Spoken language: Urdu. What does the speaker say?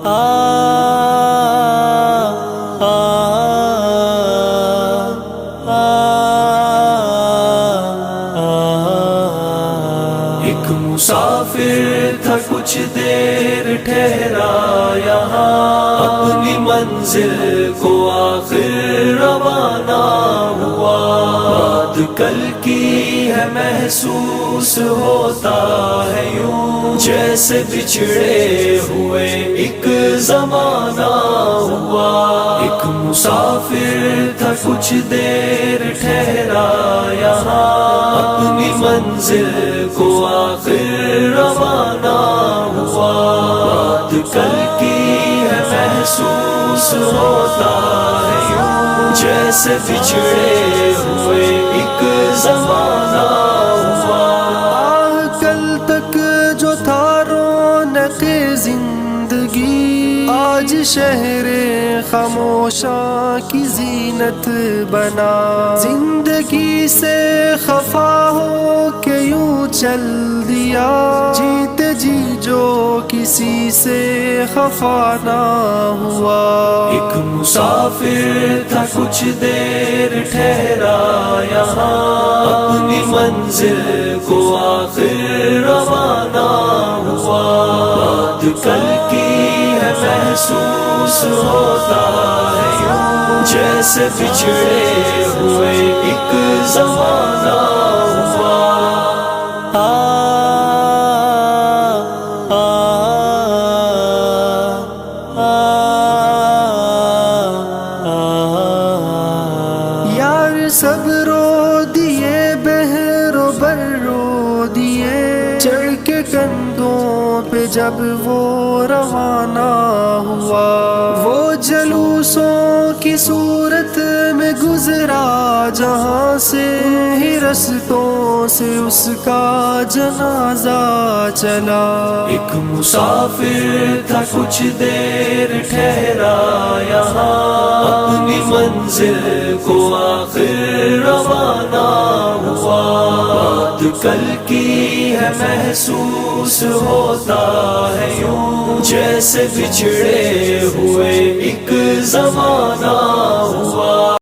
ایک مسافر تھا کچھ دیر ٹھہرا یہاں، اپنی منزل کو آخر روانہ ہوا۔ بات کل کی ہے محسوس ہوتا ہے یوں، جیسے بچھڑے ہوئے ایک زمانہ ہوا۔ ایک مسافر تھا کچھ دیر ٹھہرا یہاں، اپنی منزل کو آخر روانہ ہوا۔ بات کل کی ہے محسوس ہوتا ہے یوں، جیسے بچھڑے ہوئے ایک زمانہ ہوا۔ کل تک جو تھا رونق زندگی، آج شہر خاموشاں کی زینت بنا۔ زندگی سے خفا ہو کے یوں چل دیا، جیتے جی جو کسی سے خفا نہ ہوا۔ ایک مسافر تھا کچھ دیر ٹھہرا یہاں، اپنی منزل کو آخر روانہ ہوا۔ بات کل کی ہے محسوس ہوتا ہے یوں، جیسے بچھڑے ہوئے ایک زمانہ ہوا۔ یار سب رو دیے، بحر و بر رو دیے، چڑھ کے کندھوں پہ جب وہ روانہ ہوا۔ وہ جلوسوں کی صورت میں گزرا جہاں سے، ہی رستوں سے اس کا جنازہ چلا۔ ایک مسافر تھا کچھ دیر ٹھہرا یہاں، اپنی منزل کو آخر روانہ ہوا۔ بات کل کی ہے محسوس ہوتا ہے یوں، جیسے بچھڑے ہوئے ایک زمانہ ہوا۔